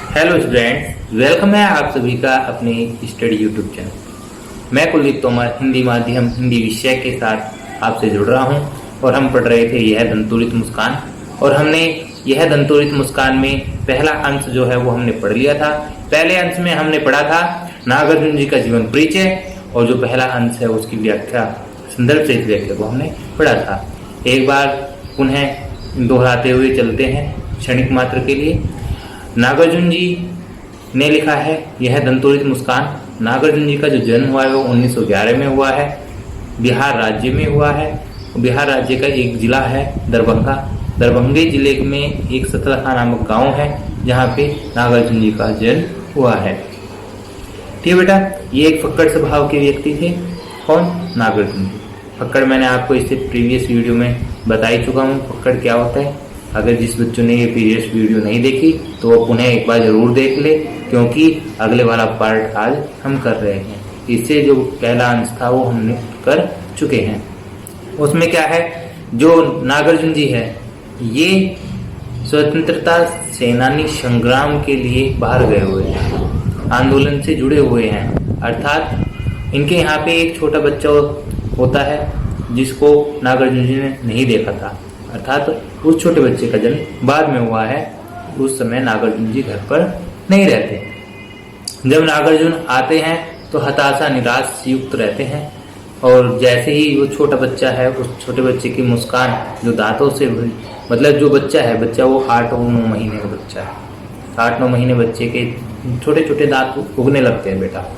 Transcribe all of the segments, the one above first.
Hello students, welcome है आप सभी का अपने स्टडी यूट्यूब चैनल। मैं कुलदीप तोमर हिंदी माध्यम हिंदी विषय के साथ आपसे जुड़ रहा हूं और हम पढ़ रहे थे यह दंतोरित मुस्कान। और हमने यह दंतोरित मुस्कान में पहला अंश जो है वो हमने पढ़ लिया था। पहले अंश में हमने पढ़ा था नागार्जुन जी का जीवन परिचय और जो पहला अंश है उसकी व्याख्या, संदर्भ सहित व्याख्या को हमने पढ़ा था। एक बार पुनः दोहराते हुए चलते हैं क्षणिक मात्र के लिए। नागार्जुन जी ने लिखा है यह दंतोरित मुस्कान। नागार्जुन जी का जो जन्म हुआ है वो 1911 में हुआ है, बिहार राज्य में हुआ है। बिहार राज्य का एक जिला है दरभंगा। दरभंगे जिले में एक सतलखा नामक गांव है जहाँ पे नागार्जुन जी का जन्म हुआ है। ठीक है बेटा, ये एक फक्कड़ स्वभाव के व्यक्ति थे। कौन? नागार्जुन जी। फक्कड़ मैंने आपको इससे प्रीवियस वीडियो में बता ही चुका हूँ फक्कड़ क्या होता है। अगर जिस बच्चों ने ये प्रीवियस वीडियो नहीं देखी तो वो पुनः एक बार जरूर देख ले, क्योंकि अगले वाला पार्ट आज हम कर रहे हैं। इससे जो पहला अंश था वो हमने कर चुके हैं। उसमें क्या है, जो नागार्जुन जी है ये स्वतंत्रता सेनानी संग्राम के लिए बाहर गए हुए हैं, आंदोलन से जुड़े हुए हैं। अर्थात इनके यहाँ पे एक छोटा बच्चा होता है जिसको नागार्जुन जी ने नहीं देखा था। अर्थात उस छोटे बच्चे का जन्म बाद में हुआ है। उस समय नागार्जुन जी घर पर नहीं रहते। जब नागार्जुन आते हैं तो हताशा निराश युक्त रहते हैं। और जैसे ही वो छोटा बच्चा है, उस छोटे बच्चे की मुस्कान जो दांतों से, मतलब जो बच्चा है, बच्चा वो 8-9 महीने का बच्चा है। 8-9 महीने बच्चे के छोटे छोटे दांत उगने लगते हैं बेटा।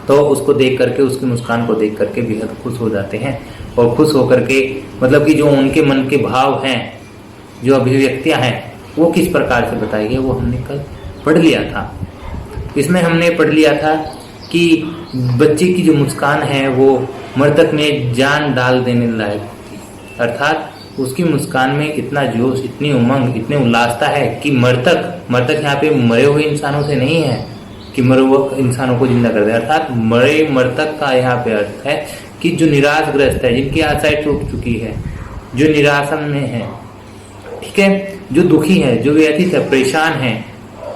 तो उसको देख करके, उसकी मुस्कान को देख करके बेहद खुश हो जाते हैं। और खुश होकर के मतलब कि जो उनके मन के भाव हैं, जो अभिव्यक्तियां हैं, वो किस प्रकार से बताई गई वो हमने कल पढ़ लिया था। इसमें हमने पढ़ लिया था कि बच्चे की जो मुस्कान है वो मृतक में जान डाल देने लायक थी। अर्थात उसकी मुस्कान में इतना जोश, इतनी उमंग, इतनी उल्लासता है कि मृतक यहाँ पे मरे हुए इंसानों से नहीं है कि मरे हुए इंसानों को जिंदा कर दे। अर्थात मरे मृतक का यहाँ पे अर्थ है कि जो निराशग्रस्त है, जिनकी आशाएं टूट चुकी है, जो निराशन में है, ठीक है, जो दुखी है, जो व्यथित है, परेशान है।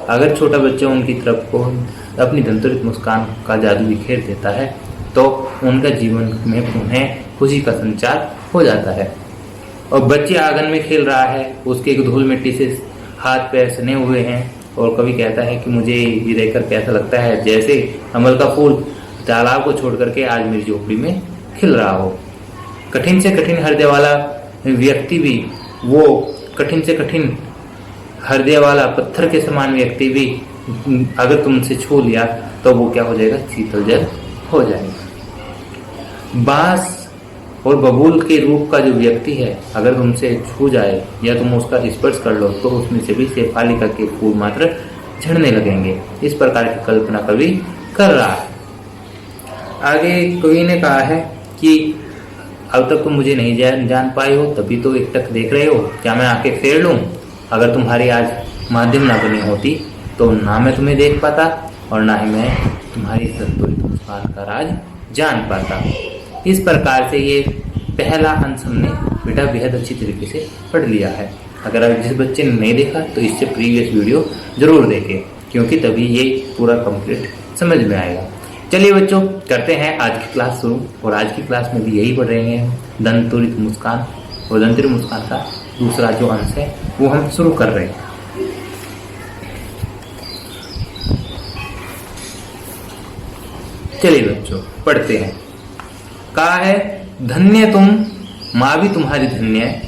अगर छोटा बच्चा उनकी तरफ को अपनी दंतोरित मुस्कान का जादू बिखेर देता है तो उनका जीवन में पुनः खुशी का संचार हो जाता है। और बच्चे आंगन में खेल रहा है, उसके एक धूल मिट्टी से हाथ पैर सने हुए हैं और कभी कहता है कि मुझे ये देखकर कैसा लगता है जैसे कमल का फूल तालाब को छोड़ करके आज मेरी झोपड़ी में खिल रहा हो। कठिन से कठिन हृदय वाला व्यक्ति भी, वो कठिन से कठिन हृदय वाला पत्थर के समान व्यक्ति भी अगर तुमसे छू लिया तो वो क्या हो जाएगा, शीतल जल हो जाएगा। बांस और बबूल के रूप का जो व्यक्ति है अगर तुमसे छू जाए या तुम उसका स्पर्श कर लो तो उसमें से भी शेफालिका के फूल मात्र झड़ने लगेंगे। इस प्रकार की कल्पना कवि कर रहा है। आगे कवि ने कहा है कि अब तक तुम मुझे नहीं जान पाए हो, तभी तो एक टक देख रहे हो। क्या मैं आके फेर लूं? अगर तुम्हारी आज माध्यम ना बनी होती तो ना मैं तुम्हें देख पाता और ना ही मैं तुम्हारी संतुलित मुस्कान का राज जान पाता। इस प्रकार से ये पहला अंश हमने बेटा बेहद अच्छी तरीके से पढ़ लिया है। अगर जिस बच्चे ने नहीं देखा तो इससे प्रीवियस वीडियो जरूर देखें, क्योंकि तभी ये पूरा कंप्लीट समझ में आएगा। चलिए बच्चों, करते हैं आज की क्लास शुरू। और आज की क्लास में भी यही पढ़ रहे हैं दंतोरित मुस्कान। और दंतोरित मुस्कान का दूसरा जो अंश है वो हम शुरू कर रहे हैं। चलिए बच्चों पढ़ते हैं। कहा है, धन्य तुम माँ भी तुम्हारी धन्य,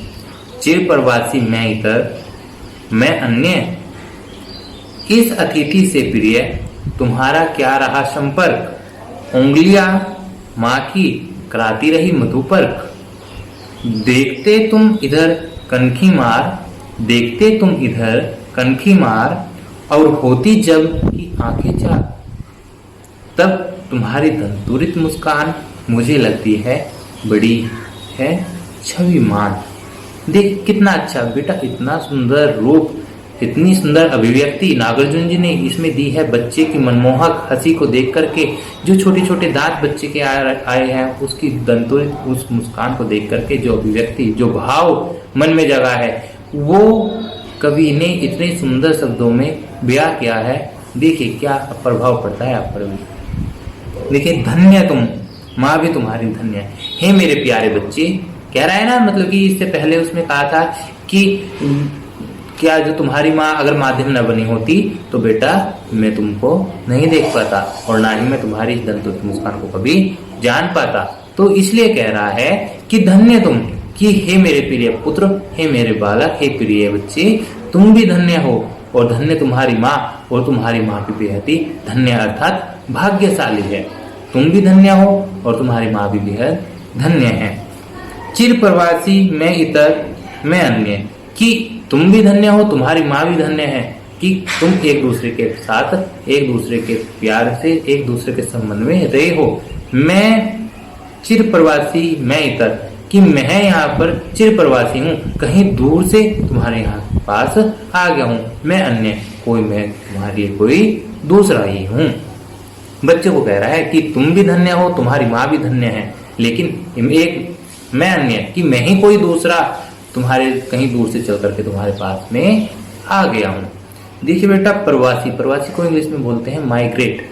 चिर प्रवासी मैं इतर मैं अन्य, इस अतिथि से प्रिय तुम्हारा क्या रहा संपर्क, उंगलियां माँ की कराती रही मधुपर्क, देखते तुम इधर कनखी मार, देखते तुम इधर कनखी मार, और होती जब की आंखें चार, तब तुम्हारी दंतोरित मुस्कान मुझे लगती है बड़ी है छविमान। देख कितना अच्छा बेटा, इतना सुंदर रूप, इतनी सुंदर अभिव्यक्ति नागार्जुन जी ने इसमें दी है। बच्चे की मनमोहक हंसी को देख करके, जो छोटे छोटे दांत बच्चे के आए हैं, उसकी दंतोरित उस मुस्कान को देख करके जो अभिव्यक्ति, जो भाव मन में जगा है, वो कवि ने इतने सुंदर शब्दों में ब्याह किया है, देखिए क्या प्रभाव पड़ता है आप पर भी। देखिए धन्य तुम, माँ भी तुम्हारी धन्य है। हे मेरे प्यारे बच्चे, कह रहा है ना, मतलब कि इससे पहले उसमें कहा था कि क्या जो तुम्हारी माँ अगर माध्यम न बनी होती तो बेटा मैं तुमको नहीं देख पाता और ना ही मैं तुम्हारी दंतुत मुस्कान को कभी जान पाता। तो इसलिए कह रहा है कि धन्य तुम, कि हे मेरे प्रिय पुत्र, हे मेरे बालक, हे प्रिय बच्चे, तुम भी धन्य हो और धन्य तुम्हारी माँ, और तुम्हारी माँ भी बेहद ही धन्य अर्थात भाग्यशाली है। तुम भी धन्य हो और तुम्हारी माँ भी बेहद धन्य है। चिर प्रवासी मैं इतर मैं अन्य, कि तुम भी धन्य हो, तुम्हारी माँ भी धन्य है कि तुम एक दूसरे के साथ, एक दूसरे के प्यार से, एक दूसरे के संबंध में रहे हो। मैं चिर प्रवासी मैं इतर, कि मैं यहाँ पर चिर प्रवासी हूँ, कहीं दूर से तुम्हारे यहाँ पास आ गया हूँ। मैं अन्य, कोई मैं तुम्हारी कोई दूसरा ही हूँ। बच्चे को कह रहा है कि तुम भी धन्य हो, तुम्हारी माँ भी धन्य है, लेकिन एक मैं अन्य, कि मैं ही कोई दूसरा तुम्हारे कहीं दूर से चल करके तुम्हारे पास में आ गया हूं। देखिए बेटा, प्रवासी, प्रवासी को इंग्लिश में बोलते हैं माइग्रेट।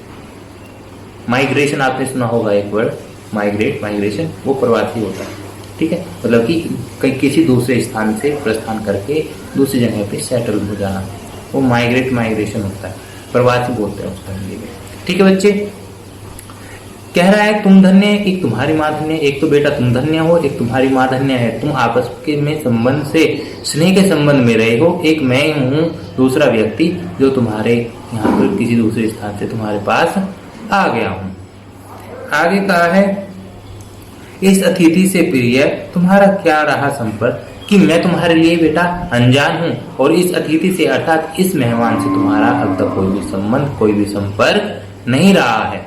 माइग्रेशन आपने सुना होगा एक वर्ड, माइग्रेट, माइग्रेशन, वो प्रवासी होता है। ठीक है, मतलब कि कहीं किसी दूसरे स्थान से प्रस्थान करके दूसरी जगह पे सेटल हो जाना, वो माइग्रेट, माइग्रेशन होता है, प्रवासी बोलते हैं उसको हिंदी में। ठीक है बच्चे, कह रहा है तुम धन्य, एक तुम्हारी माँ धन्य, एक तो बेटा तुम धन्य हो, एक तुम्हारी माँ धन्य है। तुम आपस के में संबंध से, स्नेह के संबंध में रहे हो। एक मैं हूँ दूसरा व्यक्ति जो तुम्हारे यहाँ पर किसी दूसरे स्थान से तुम्हारे पास आ गया हूँ। आगे कहा है इस अतिथि से प्रिय तुम्हारा क्या रहा संपर्क, कि मैं तुम्हारे लिए बेटा अनजान हूँ और इस अतिथि से अर्थात इस मेहमान से तुम्हारा अब तक कोई भी संबंध, कोई भी संपर्क नहीं रहा है।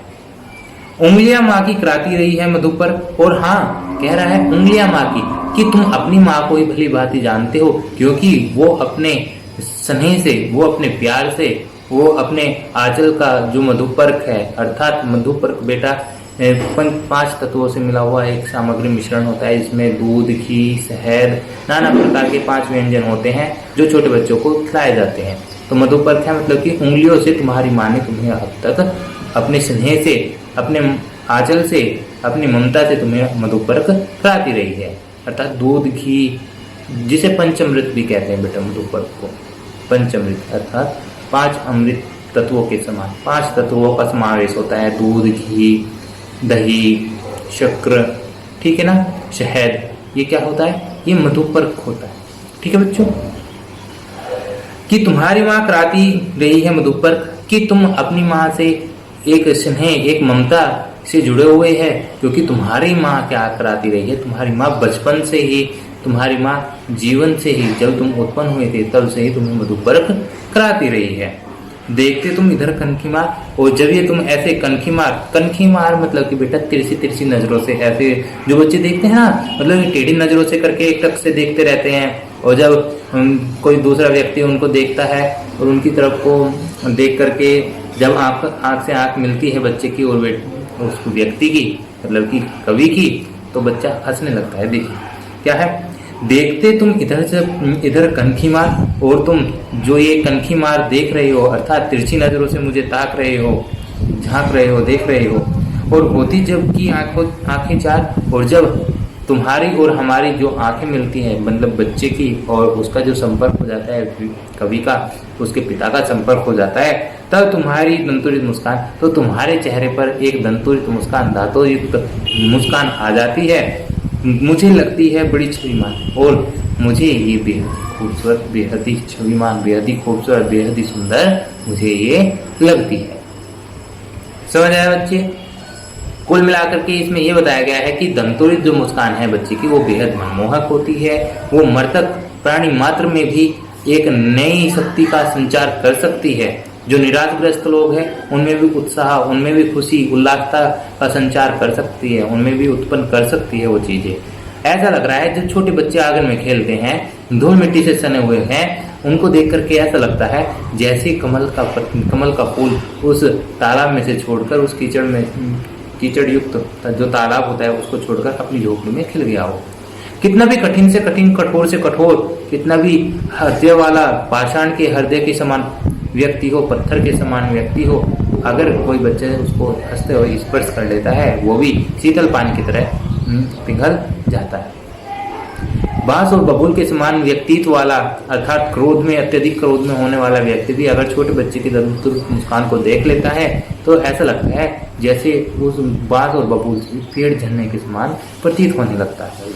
उंगलियां माँ की कराती रही है मधु पर, और हाँ कह रहा है उंगलियां माँ की, कि तुम अपनी माँ को ही भली भांति जानते हो, क्योंकि वो अपने स्नेह से, वो अपने प्यार से, वो अपने आंचल का जो मधुपर्क है, अर्थात मधुपर्क बेटा 5 तत्वों से मिला हुआ एक सामग्री मिश्रण होता है। इसमें दूध, घी, शहद, नाना प्रकार के 5 व्यंजन होते हैं जो छोटे बच्चों को खिलाए जाते हैं। तो मधुपर्क है मतलब कि उंगलियों से तुम्हारी माँ ने तुम्हें अब तक अपने स्नेह से, अपने आंचल से, अपनी ममता से तुम्हें मधुपर्क कराती रही है, अर्थात दूध, घी, जिसे पंचामृत भी कहते हैं बेटा मधुपर्क को। पंचामृत अर्थात 5 अमृत तत्वों के समान, 5 तत्वों का समावेश होता है। दूध, घी, दही, शक्कर, ठीक है ना, शहद, ये क्या होता है, ये मधुपर्क होता है। ठीक है बच्चों, कि तुम्हारी माँ कराती रही है मधुपर्क, कि तुम अपनी माँ से एक स्नेह, एक ममता से जुड़े हुए हैं, क्योंकि तुम्हारी माँ क्या कराती रही है, तुम्हारी माँ बचपन से ही, तुम्हारी माँ जीवन से ही, जब तुम उत्पन्न हुए थे तब से ही तुम्हें मधुपर्क कराती रही है। देखते तुम इधर कनखी मार, और जब ये तुम ऐसे कनखी मार मतलब कि बेटा तिरछी तिरछी नजरों से, ऐसे जो बच्चे देखते हैं ना, मतलब टेढ़ी नजरों से करके एक टक से देखते रहते हैं, और जब कोई दूसरा व्यक्ति उनको देखता है और उनकी तरफ को देख करके जब आंख से आंख मिलती है बच्चे की और उस व्यक्ति की, मतलब कि कवि की, तो बच्चा हंसने लगता है। देखिए क्या है, देखते तुम इधर से इधर कनखी मार, और तुम जो ये कनखी मार देख रहे हो, अर्थात तिरछी नजरों से मुझे ताक रहे हो, झांक रहे हो, देख रहे हो, और होती जब की आंखें चार, और जब तुम्हारी और हमारी जो आंखें मिलती हैं, मतलब बच्चे की और उसका जो संपर्क हो जाता है, कवि का उसके पिता का संपर्क हो जाता है, तब तुम्हारी दंतुरित मुस्कान, तो तुम्हारे चेहरे पर एक दंतुरित मुस्कान, धातुयुक्त मुस्कान आ जाती है। मुझे लगती है बड़ी छविमान, और मुझे ये बेहद खूबसूरत, बेहद ही छविमान, बेहद ही खूबसूरत, बेहद ही सुंदर मुझे ये लगती है। समझ आया बच्चे? कुल मिलाकर के इसमें यह बताया गया है कि दंतुरित जो मुस्कान है बच्चे की, वो बेहद मनमोहक होती है। वो मृतक प्राणी मात्र में भी एक नई शक्ति का संचार कर सकती है। जो निराशग्रस्त लोग हैं उनमें भी उत्साह, उनमें भी खुशी, उल्लासता का संचार कर सकती है, उनमें भी उत्पन्न कर सकती है वो चीजें। ऐसा लग रहा है जब छोटे बच्चे आंगन में खेलते हैं, धूल मिट्टी से सने हुए हैं, उनको देख करके ऐसा लगता है जैसे कमल का फूल उस तालाब में से छोड़कर उस कीचड़ युक्त जो तालाब होता है उसको छोड़कर अपनी झोपड़ी में खिल गया हो। कितना भी कठिन से कठिन, कठोर से कठोर, कितना भी हृदय वाला, पाषाण के हृदय के समान व्यक्ति हो, पत्थर के समान व्यक्ति हो, अगर कोई बच्चा उसको हंसते हुए स्पर्श कर लेता है वो भी शीतल पानी की तरह पिघल जाता है। बांस और बबूल के समान व्यक्तित्व वाला अर्थात क्रोध में, अत्यधिक क्रोध में होने वाला व्यक्ति भी अगर छोटे बच्चे की दंतुरित मुस्कान को देख लेता है तो ऐसा लगता है जैसे उस बांस और बबूल से पेड़ झरने के समान प्रतीत होने लगता है।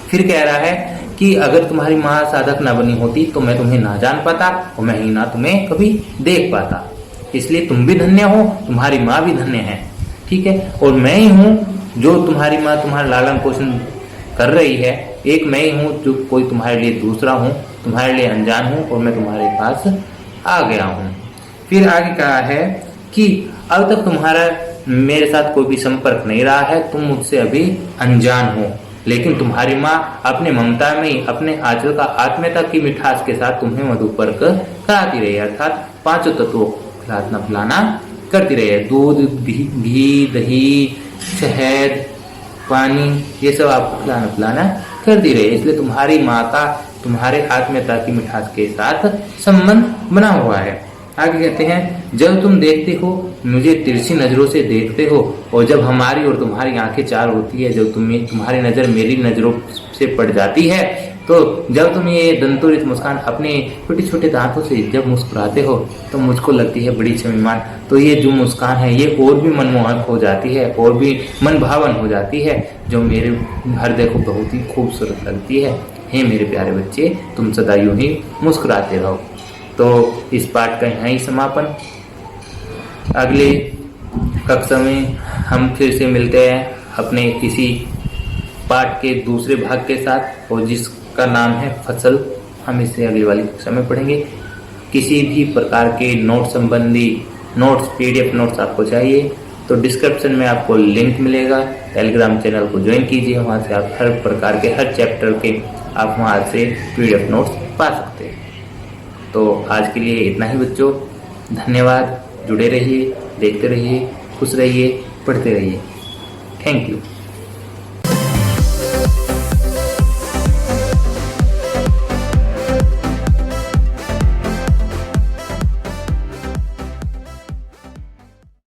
फिर कह रहा है कि अगर तुम्हारी माँ साधक ना बनी होती तो मैं तुम्हें ना जान पाता और मैं ही ना तुम्हें कभी देख पाता। इसलिए तुम भी धन्य हो, तुम्हारी माँ भी धन्य है, ठीक है। और मैं ही हूँ जो तुम्हारी माँ तुम्हारा लालन पोषण कर रही है। एक मैं ही हूँ जो कोई तुम्हारे लिए दूसरा हूँ, तुम्हारे लिए अनजान हूँ और मैं तुम्हारे पास आ गया हूँ। फिर आगे कहा है कि अब तक तुम्हारा मेरे साथ कोई भी संपर्क नहीं रहा है, तुम मुझसे अभी अनजान हो, लेकिन तुम्हारी माँ अपने ममता में, अपने आंचल का आत्मीयता की मिठास के साथ तुम्हें मधुपर्क कराती रही है, अर्थात पांचों तत्वों खिलाना पिलाना करती रही है। दूध, घी, दही, शहद, पानी, ये सब आपको खिलाना पिलाना करती रही है। इसलिए तुम्हारी माँ का तुम्हारे आत्मीयता की मिठास के साथ संबंध बना हुआ है। आगे कहते हैं, जब तुम देखते हो मुझे तिरछी नजरों से देखते हो, और जब हमारी और तुम्हारी आंखें चार होती है, जब तुम्हारी नजर मेरी नजरों से पड़ जाती है, तो जब तुम ये दंतोरित मुस्कान अपने छोटे छोटे दांतों से जब मुस्कुराते हो तो मुझको लगती है बड़ी शर्मिमान। तो ये जो मुस्कान है ये और भी मनमोहक हो जाती है, और भी मन भावन हो जाती है, जो मेरे हृदय को बहुत ही खूबसूरत लगती है। हे मेरे प्यारे बच्चे, तुम सदा यूं ही मुस्कुराते रहो। तो इस पाठ का यहाँ ही समापन। अगले कक्षा में हम फिर से मिलते हैं अपने किसी पाठ के दूसरे भाग के साथ, और जिसका नाम है फसल। हम इसे अगली वाली कक्षा में पढ़ेंगे। किसी भी प्रकार के नोट संबंधी नोट्स, पीडीएफ नोट्स आपको चाहिए तो डिस्क्रिप्शन में आपको लिंक मिलेगा। टेलीग्राम चैनल को ज्वाइन कीजिए, वहाँ से आप हर प्रकार के, हर चैप्टर के आप वहाँ से पीडीएफ नोट्स पा सकते हैं। तो आज के लिए इतना ही बच्चों, धन्यवाद। जुड़े रहिए, देखते रहिए, खुश रहिए, पढ़ते रहिए। Thank you.